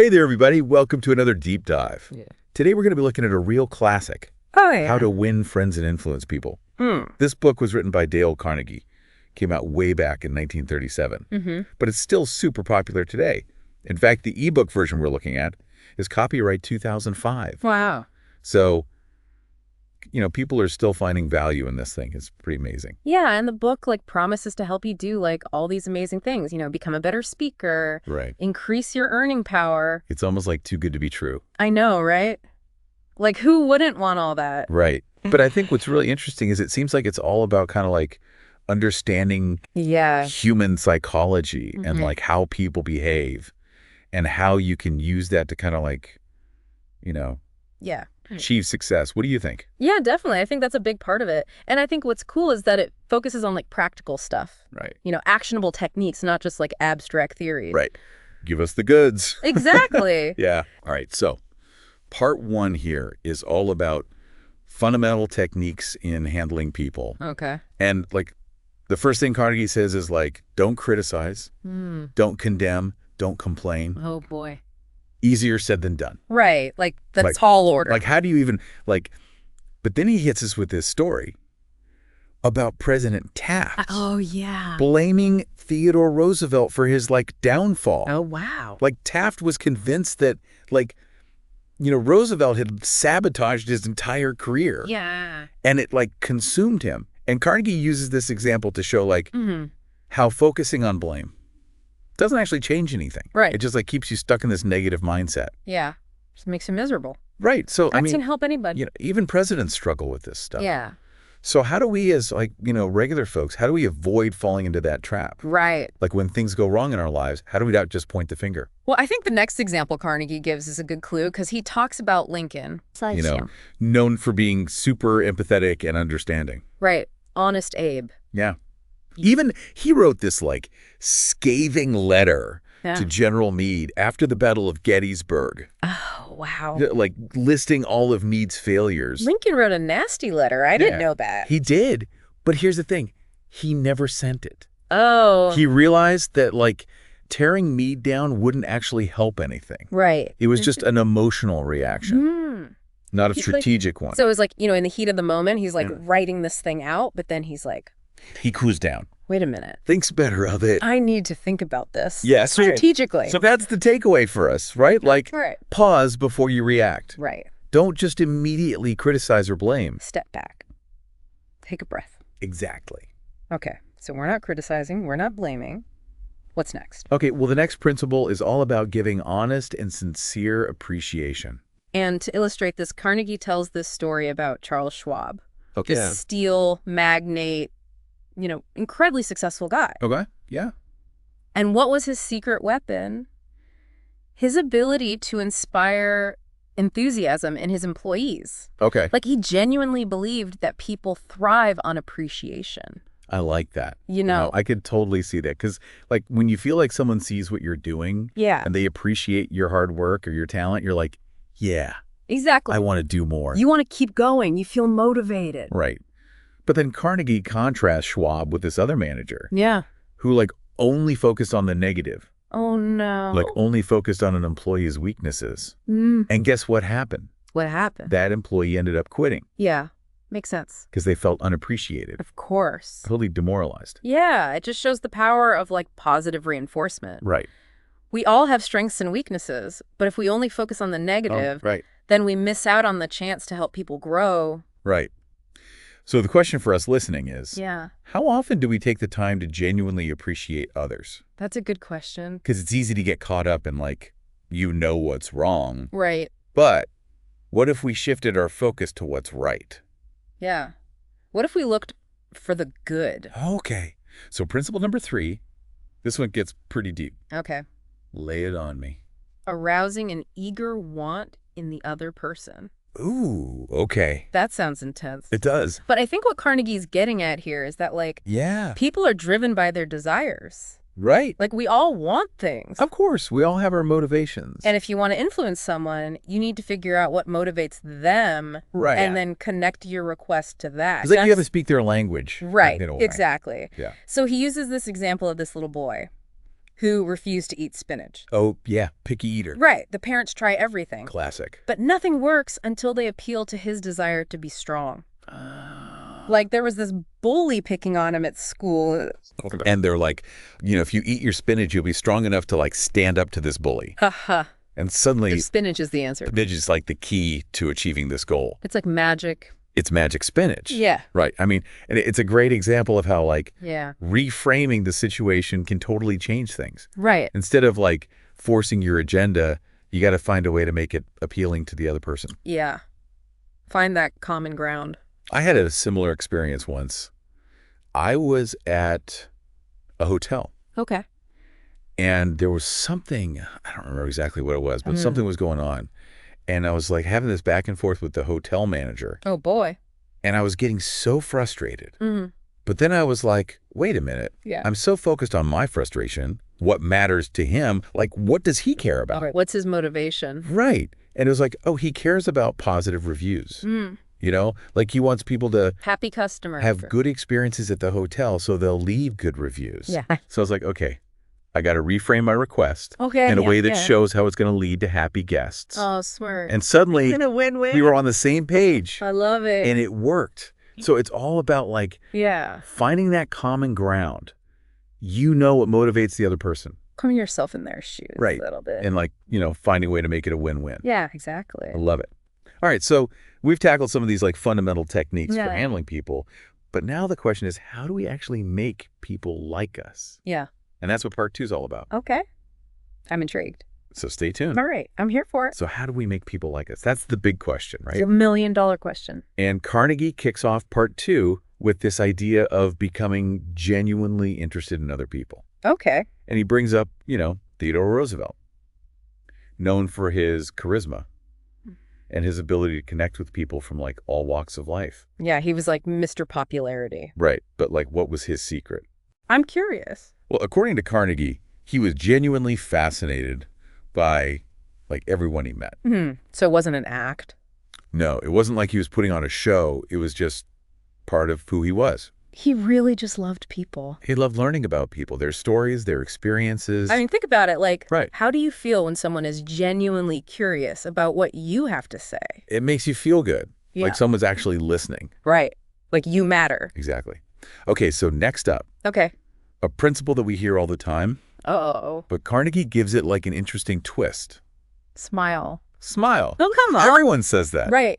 Hey there, everybody. Welcome to another deep dive. Yeah. Today, we're going to be looking at a real classic. Oh, yeah. How to Win Friends and Influence People. This book was written by Dale Carnegie. Came out way back in 1937. But it's still super popular today. In fact, the ebook version we're looking at is copyright 2005. Wow. So, people are still finding value in this thing. It's pretty amazing. Yeah, and the book promises to help you do all these amazing things. Become a better speaker. Right. Increase your earning power. It's almost like too good to be true. I know, right? Who wouldn't want all that? Right. But I think what's really interesting is it seems like it's all about kind of understanding human psychology and how people behave and how you can use that to kind of Yeah. achieve success. What do you think? Yeah, definitely. I think that's a big part of it. And I think what's cool is that it focuses on practical stuff. Right. Actionable techniques, not just abstract theories. Right. Give us the goods. Exactly. Yeah. All right. So part 1 here is all about fundamental techniques in handling people. Okay. And the first thing Carnegie says is don't criticize, don't condemn, don't complain. Oh, boy. Easier said than done. Right. The tall order. How do you even but then he hits us with this story about President Taft. Oh, yeah. Blaming Theodore Roosevelt for his downfall. Oh, wow. Taft was convinced that Roosevelt had sabotaged his entire career. Yeah. And it consumed him. And Carnegie uses this example to show how focusing on blame doesn't actually change anything. Right. It just keeps you stuck in this negative mindset. Yeah. Just makes you miserable. Right. So That can help anybody. even presidents struggle with this stuff. Yeah. So how do we as regular folks, how do we avoid falling into that trap? Right. When things go wrong in our lives, how do we not just point the finger? Well, I think the next example Carnegie gives is a good clue because he talks about Lincoln. Known for being super empathetic and understanding. Right. Honest Abe. Yeah. Even he wrote this scathing letter to General Meade after the Battle of Gettysburg. Oh, wow. Listing all of Meade's failures. Lincoln wrote a nasty letter. I didn't know that. He did. But here's the thing. He never sent it. Oh. He realized that tearing Meade down wouldn't actually help anything. Right. It was just an emotional reaction. Not a strategic one. So it was in the heat of the moment, he's writing this thing out, but then he's he cools down. Wait a minute. Thinks better of it. I need to think about this. Yes. Strategically. So that's the takeaway for us, right? Right. Pause before you react. Right. Don't just immediately criticize or blame. Step back. Take a breath. Exactly. Okay. So we're not criticizing. We're not blaming. What's next? Okay. Well, the next principle is all about giving honest and sincere appreciation. And to illustrate this, Carnegie tells this story about Charles Schwab. Okay. The steel magnate, incredibly successful guy. Okay. Yeah. And what was his secret weapon? His ability to inspire enthusiasm in his employees. Okay. He genuinely believed that people thrive on appreciation. I like that. I could totally see that because when you feel like someone sees what you're doing and they appreciate your hard work or your talent, you're like, yeah. Exactly. I want to do more. You want to keep going. You feel motivated. Right. But then Carnegie contrasts Schwab with this other manager. Yeah. Who only focused on the negative. Oh, no. Only focused on an employee's weaknesses. And guess what happened? What happened? That employee ended up quitting. Yeah. Makes sense. Because they felt unappreciated. Of course. Totally demoralized. Yeah. It just shows the power of positive reinforcement. Right. We all have strengths and weaknesses, but if we only focus on the negative, then we miss out on the chance to help people grow. Right. So the question for us listening is, yeah, how often do we take the time to genuinely appreciate others? That's a good question. Because it's easy to get caught up in what's wrong. Right. But what if we shifted our focus to what's right? Yeah. What if we looked for the good? Okay. So principle number 3, this one gets pretty deep. Okay. Lay it on me. Arousing an eager want in the other person. Ooh, okay. That sounds intense. It does. But I think what Carnegie's getting at here is that people are driven by their desires. Right. We all want things. Of course. We all have our motivations. And if you want to influence someone, you need to figure out what motivates them. Right. And then connect your request to that. It's you have to speak their language. Right. Exactly. Yeah. So he uses this example of this little boy who refuse to eat spinach. Oh, yeah, picky eater. Right. The parents try everything. Classic. But nothing works until they appeal to his desire to be strong. Like there was this bully picking on him at school. And they're like, if you eat your spinach, you'll be strong enough to like stand up to this bully. Haha. And suddenly Spinach is the answer. spinach is like the key to achieving this goal. It's like magic. It's magic spinach. Yeah. Right. I mean, and it's a great example of how like Yeah. reframing the situation can totally change things. Right. Instead of like forcing your agenda, you got to find a way to make it appealing to the other person. Yeah. Find that common ground. I had a similar experience once. I was at a hotel Okay. and there was something, I don't remember exactly what it was, but something was going on. And I was like having this back and forth with the hotel manager. Oh, boy. And I was getting so frustrated. Mm-hmm. But then I was like, wait a minute. Yeah. I'm so focused on my frustration. What matters to him? Like, what does he care about? Okay. What's his motivation? Right. And it was like, oh, he cares about positive reviews. Like he wants people to Happy customer. have good experiences at the hotel so they'll leave good reviews. Yeah. So I was like, okay, I got to reframe my request Okay. in a way that yeah. shows how it's going to lead to happy guests. Oh, smart. And suddenly a win-win. we were on the same page I love it. and it worked. So it's all about like Yeah. finding that common ground. You know what motivates the other person. Put yourself in their shoes Right. a little bit. And like, finding a way to make it a win-win. Yeah, exactly. I love it. All right. So we've tackled some of these like fundamental techniques for Yeah. handling people. But now the question is, how do we actually make people like us? Yeah. And that's what part 2 is all about. Okay. I'm intrigued. So stay tuned. All right. I'm here for it. So how do we make people like us? That's the big question, It's right? $1 million question. And Carnegie kicks off part 2 with this idea of becoming genuinely interested in other people. Okay. And he brings up, Theodore Roosevelt, known for his charisma and his ability to connect with people from like all walks of life. Yeah, he was like Mr. Popularity. Right. But like, what was his secret? I'm curious. Well, according to Carnegie, he was genuinely fascinated by like everyone he met. So it wasn't an act. No, it wasn't like he was putting on a show. It was just part of who he was. He really just loved people. He loved learning about people, their stories, their experiences. I mean, think about it. Like, Right. How do you feel when someone is genuinely curious about what you have to say? It makes you feel good. Yeah. Like someone's actually listening. Right. Like you matter. Exactly. Okay, so next up, Okay. a principle that we hear all the time, Uh-oh. but Carnegie gives it like an interesting twist. Smile. Smile. Oh, come on. Everyone says that. Right.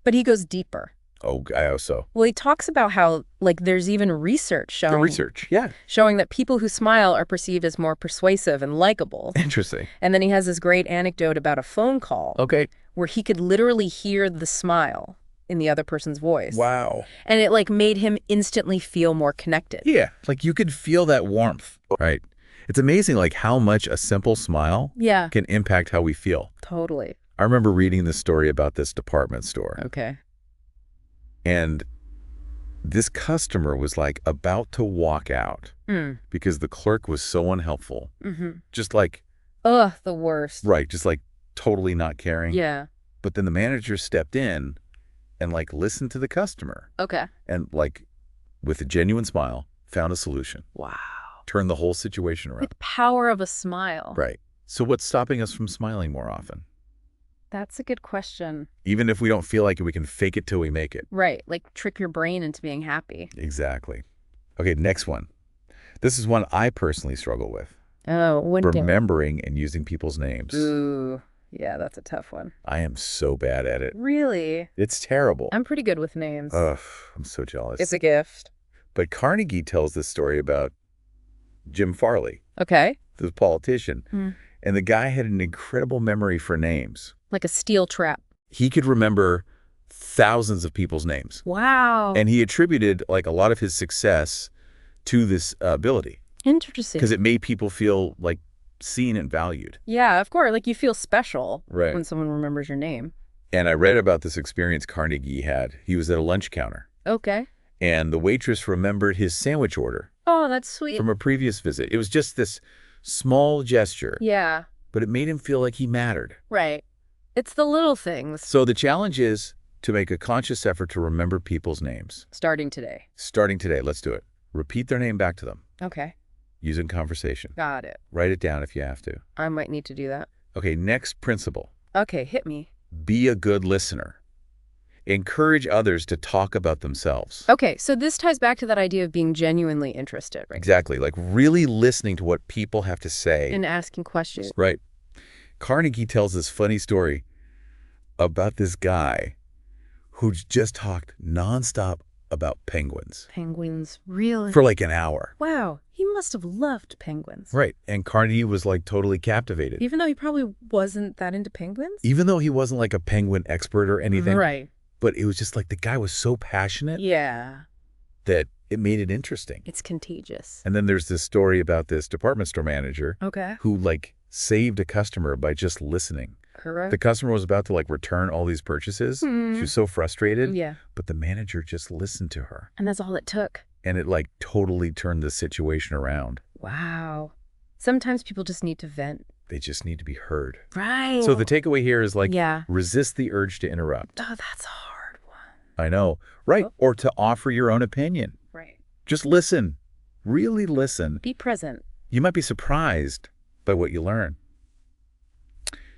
But he goes deeper. Oh, I also. Well, he talks about how, like, there's even research Good showing research. Yeah. showing that people who smile are perceived as more persuasive and likable. Interesting. And then he has this great anecdote about a phone call Okay. where he could literally hear the smile in the other person's voice. Wow. And it, like, made him instantly feel more connected. Yeah. Like you could feel that warmth. Right. It's amazing like how much a simple smile Yeah, can impact how we feel. totally. I remember reading this story about this department store. Okay. And this customer was like about to walk out because the clerk was so unhelpful. Just like, Ugh, the worst. right, just like totally not caring. Yeah. But then the manager stepped in and like listened to the customer Okay. and like with a genuine smile found a solution. Wow. Turned the whole situation around. With the power of a smile. Right. So what's stopping us from smiling more often? That's a good question. Even if we don't feel like it, we can fake it till we make it. Right. Like trick your brain into being happy. Exactly. Okay, next one. This is one I personally struggle with. Oh, Remembering and using people's names. Ooh. Yeah, that's a tough one. I am so bad at it. Really? It's terrible. I'm pretty good with names. Ugh, I'm so jealous. It's a gift. But Carnegie tells this story about Jim Farley, Okay. the politician. And the guy had an incredible memory for names. Like a steel trap. He could remember thousands of people's names. Wow. And he attributed like a lot of his success to this ability Interesting. because it made people feel like seen and valued. Yeah, of course. Like you feel special Right. when someone remembers your name. And I read about this experience Carnegie had. He was at a lunch counter Okay. and the waitress remembered his sandwich order Oh, that's sweet. from a previous visit. It was just this small gesture, Yeah. but it made him feel like he mattered. Right. It's the little things. So the challenge is to make a conscious effort to remember people's names. Starting today. Starting today, let's do it. Repeat their name back to them. Okay. Use in conversation. Got it. Write it down if you have to. I might need to do that. Okay, next principle. Okay, hit me. Be a good listener. Encourage others to talk about themselves. Okay, so this ties back to that idea of being genuinely interested, right? Exactly, like really listening to what people have to say. And asking questions. Right. Carnegie tells this funny story about this guy who's just talked nonstop about penguins. Penguins, really? For like an hour. Wow, he must have loved penguins. Right, and Carnegie was like totally captivated. Even though he probably wasn't that into penguins? Even though he wasn't like a penguin expert or anything. Right. But it was just like the guy was so passionate. Yeah. That it made it interesting. It's contagious. And then there's this story about this department store manager. Okay. Who like saved a customer by just listening. Correct. The customer was about to like return all these purchases. She was so frustrated. Yeah. But the manager just listened to her. And that's all it took. And it like totally turned the situation around. Wow. Sometimes people just need to vent. They just need to be heard. Right. So the takeaway here is like, yeah. Resist the urge to interrupt. Oh, that's a hard one. I know. Right. Oh. Or to offer your own opinion. Right. Just listen. Really listen. Be present. You might be surprised by what you learn.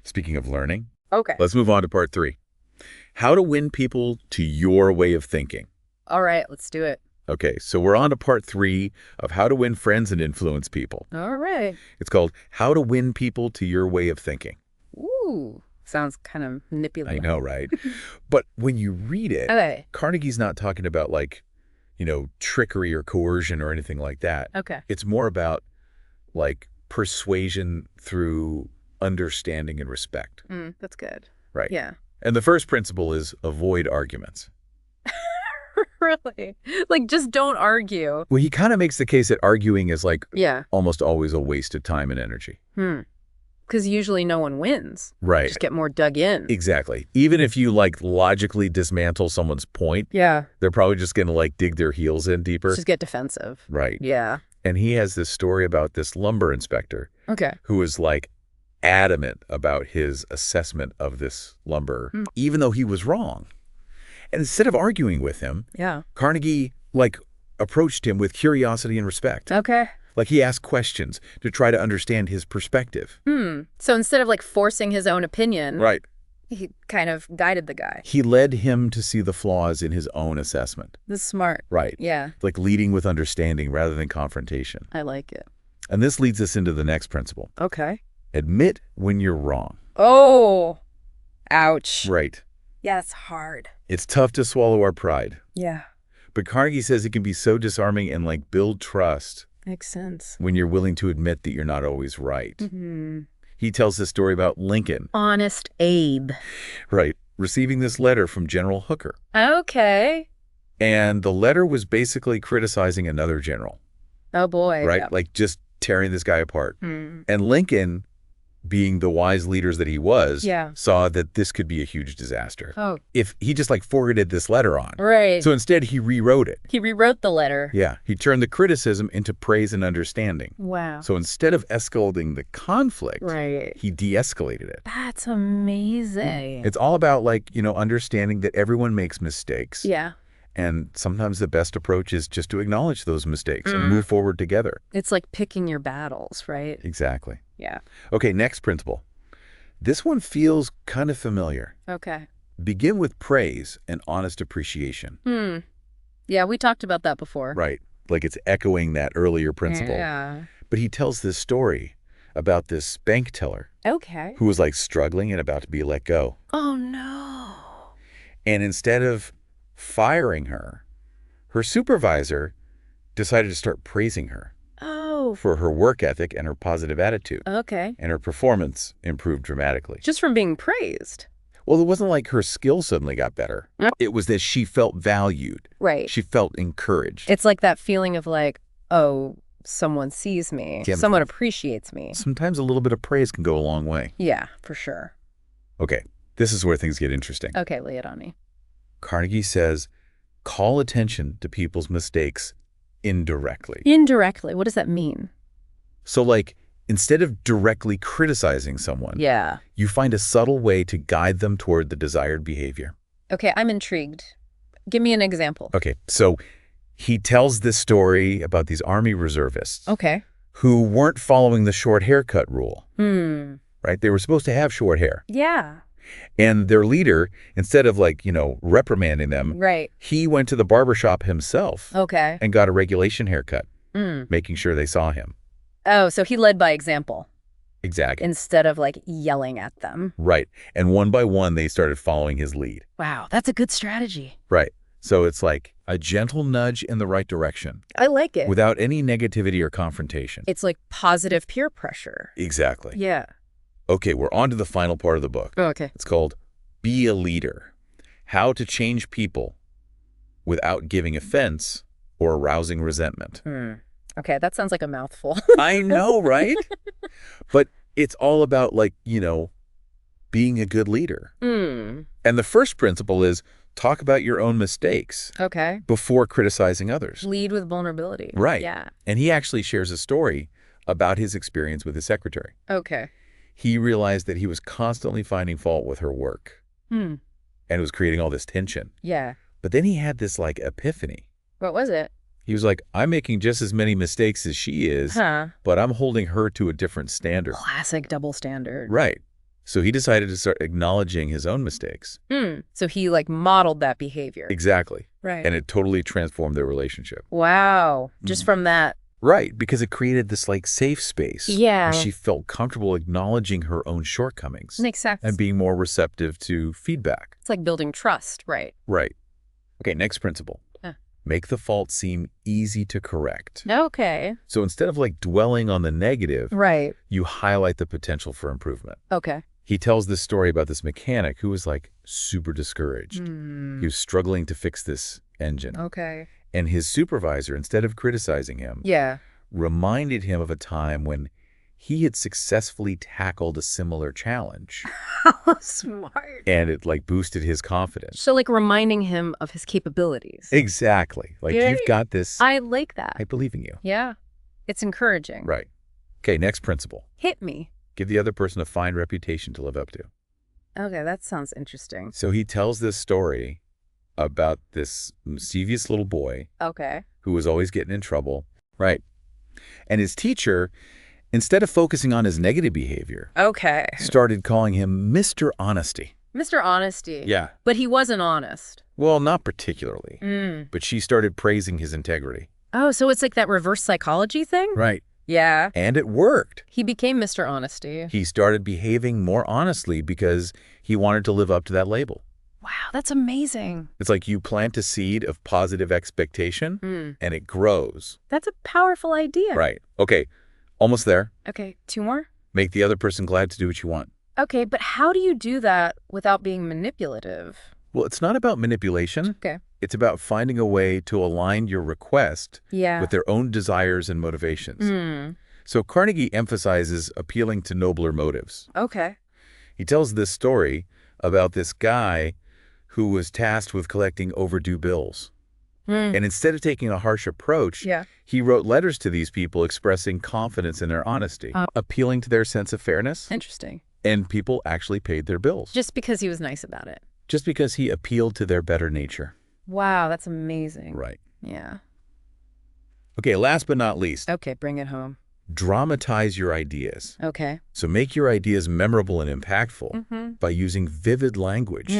Speaking of learning, okay, let's move on to part 3. How to win people to your way of thinking. All right, let's do it. Okay, so we're on to part 3 of how to win friends and influence people. All right. It's called How to Win People to Your Way of Thinking. Ooh, sounds kind of manipulative. I know, right? But when you read it, okay, Carnegie's not talking about like, trickery or coercion or anything like that. Okay. It's more about like persuasion through understanding and respect. That's good. Right. Yeah. And the first principle is avoid arguments. Really? Like, just don't argue. Well, he kind of makes the case that arguing is like yeah, almost always a waste of time and energy. Because usually no one wins. Right. Just get more dug in. Exactly. Even if you like logically dismantle someone's point, yeah, they're probably just going to like dig their heels in deeper. Just get defensive. Right. Yeah. And he has this story about this lumber inspector. Okay. Who was like adamant about his assessment of this lumber, even though he was wrong. And instead of arguing with him, yeah, Carnegie like approached him with curiosity and respect. Okay. Like he asked questions to try to understand his perspective. So instead of like forcing his own opinion, right, he kind of guided the guy. He led him to see the flaws in his own assessment. This is smart. Right. Yeah. Like leading with understanding rather than confrontation. I like it. And this leads us into the next principle. Okay. Admit when you're wrong. Oh, ouch. Right. Yeah, it's hard. It's tough to swallow our pride. Yeah. But Carnegie says it can be so disarming and like build trust. Makes sense. When you're willing to admit that you're not always right. He tells this story about Lincoln. Honest Abe. Right. Receiving this letter from General Hooker. Okay. And the letter was basically criticizing another general. Oh, boy. Right? Yeah. Like just tearing this guy apart. And Lincoln, being the wise leaders that he was, saw that this could be a huge disaster. Oh. If he just like forwarded this letter on. Right. So instead he rewrote it. He rewrote the letter. Yeah. He turned the criticism into praise and understanding. Wow. So instead of escalating the conflict, he de-escalated it. That's amazing. It's all about like, understanding that everyone makes mistakes. Yeah. And sometimes the best approach is just to acknowledge those mistakes and move forward together. It's like picking your battles, right? Exactly. Yeah. Okay, next principle. This one feels kind of familiar. Okay. Begin with praise and honest appreciation. Yeah, we talked about that before. Right. Like it's echoing that earlier principle. Yeah. But he tells this story about this bank teller. Okay. Who was like struggling and about to be let go. Oh, no. And instead of firing her, her supervisor decided to start praising her. Oh. For her work ethic and her positive attitude. Okay. And her performance improved dramatically. Just from being praised. Well, it wasn't like her skills suddenly got better. It was that she felt valued. Right. She felt encouraged. It's like that feeling of like, oh, someone sees me. Yeah, someone appreciates me. Sometimes a little bit of praise can go a long way. Yeah, for sure. Okay, this is where things get interesting. Okay, lay it on me. Carnegie says, call attention to people's mistakes indirectly. Indirectly? What does that mean? So like, instead of directly criticizing someone, you find a subtle way to guide them toward the desired behavior. Okay, I'm intrigued. Give me an example. Okay, so he tells this story about these Army reservists. Okay. who weren't following the short haircut rule, Hmm. right? They were supposed to have short hair. Yeah. And their leader, instead of reprimanding them, Right. he went to the barbershop himself Okay. and got a regulation haircut, Mm. making sure they saw him. Oh, so he led by example Exactly. instead of yelling at them. Right. And one by one, they started following his lead. Wow, that's a good strategy. Right. So it's like a gentle nudge in the right direction I like it. without any negativity or confrontation. It's like positive peer pressure. Exactly. Yeah. Okay, we're on to the final part of the book. Oh, okay. It's called Be a Leader: How to Change People Without Giving Offense or Arousing Resentment. Okay, that sounds like a mouthful. I know, right? But it's all about, being a good leader. And the first principle is talk about your own mistakes Okay. before criticizing others. Lead with vulnerability. Right. Yeah. And he actually shares a story about his experience with his secretary. Okay. He realized that he was constantly finding fault with her work. And it was creating all this tension. Yeah. But then he had this, epiphany. What was it? He was like, I'm making just as many mistakes as she is, but I'm holding her to a different standard. Classic double standard. Right. So he decided to start acknowledging his own mistakes. So he modeled that behavior. Exactly. Right. And it totally transformed their relationship. Wow. Just from that. Right, because it created this safe space. Yeah. Where she felt comfortable acknowledging her own shortcomings. Makes sense. And being more receptive to feedback. It's like building trust, right? Right. Okay, next principle. Make the fault seem easy to correct. Okay. So instead of dwelling on the negative, Right. you highlight the potential for improvement. Okay. He tells this story about this mechanic who was super discouraged. He was struggling to fix this engine. Okay. And his supervisor, instead of criticizing him, Yeah. reminded him of a time when he had successfully tackled a similar challenge. Smart. And it boosted his confidence. So reminding him of his capabilities. Exactly. You've got this. I like that. I believe in you. Yeah. It's encouraging. Right. Okay, next principle. Hit me. Give the other person a fine reputation to live up to. Okay, that sounds interesting. So he tells this story about this mischievous little boy. Okay. Who was always getting in trouble. Right. And his teacher, instead of focusing on his negative behavior, okay, started calling him Mr. Honesty. Mr. Honesty. Yeah. But he wasn't honest. Well, not particularly. But she started praising his integrity. Oh, so it's like that reverse psychology thing? Right. Yeah. And it worked. He became Mr. Honesty. He started behaving more honestly because he wanted to live up to that label. Wow, that's amazing. It's like you plant a seed of positive expectation and it grows. That's a powerful idea. Right. Okay. Almost there. Okay, 2 more? Make the other person glad to do what you want. Okay, but how do you do that without being manipulative? Well, it's not about manipulation. Okay. It's about finding a way to align your request with their own desires and motivations. So Carnegie emphasizes appealing to nobler motives. Okay. He tells this story about this guy who was tasked with collecting overdue bills. And instead of taking a harsh approach, he wrote letters to these people expressing confidence in their honesty, appealing to their sense of fairness. Interesting. And people actually paid their bills. Just because he was nice about it. Just because he appealed to their better nature. Wow, that's amazing. Right. Yeah. Okay, last but not least. Okay, bring it home. Dramatize your ideas. Okay. So make your ideas memorable and impactful by using vivid language,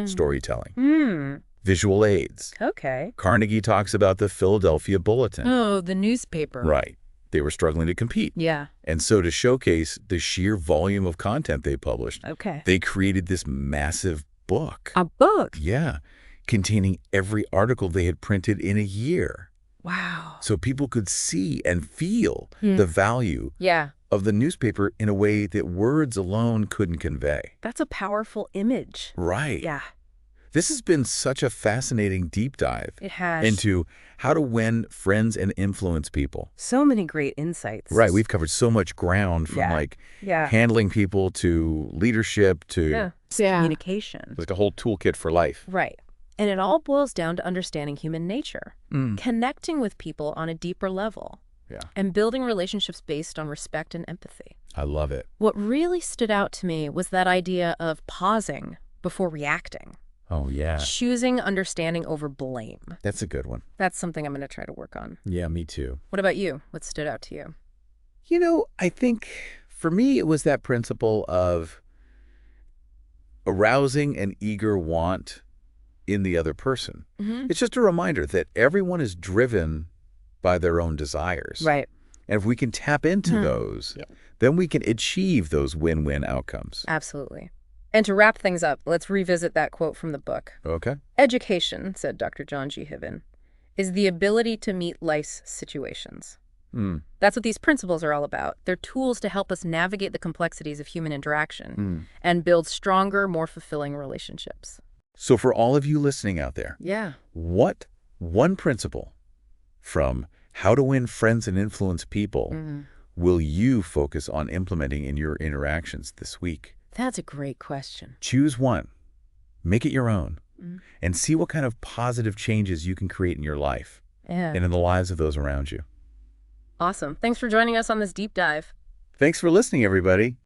storytelling, visual aids. Okay. Carnegie talks about the Philadelphia Bulletin. Oh, the newspaper. Right. They were struggling to compete. Yeah. And so to showcase the sheer volume of content they published, they created this massive book. A book? Yeah. Containing every article they had printed in a year. Wow. So people could see and feel the value of the newspaper in a way that words alone couldn't convey. That's a powerful image. Right. Yeah. This has been such a fascinating deep dive into how to win friends and influence people. So many great insights. Right. We've covered so much ground from handling people to leadership to communication. Like a whole toolkit for life. Right. And it all boils down to understanding human nature, connecting with people on a deeper level, and building relationships based on respect and empathy. I love it. What really stood out to me was that idea of pausing before reacting. Oh, yeah. Choosing understanding over blame. That's a good one. That's something I'm going to try to work on. Yeah, me too. What about you? What stood out to you? I think for me it was that principle of arousing an eager want in the other person. It's just a reminder that everyone is driven by their own desires. Right. And if we can tap into those, then we can achieve those win-win outcomes. Absolutely. And to wrap things up, let's revisit that quote from the book. Okay. Education, said Dr. John G. Hiven, is the ability to meet life's situations. That's what these principles are all about. They're tools to help us navigate the complexities of human interaction and build stronger, more fulfilling relationships. So for all of you listening out there, what one principle from How to Win Friends and Influence People will you focus on implementing in your interactions this week? That's a great question. Choose one, make it your own, and see what kind of positive changes you can create in your life and in the lives of those around you. Awesome. Thanks for joining us on this deep dive. Thanks for listening, everybody.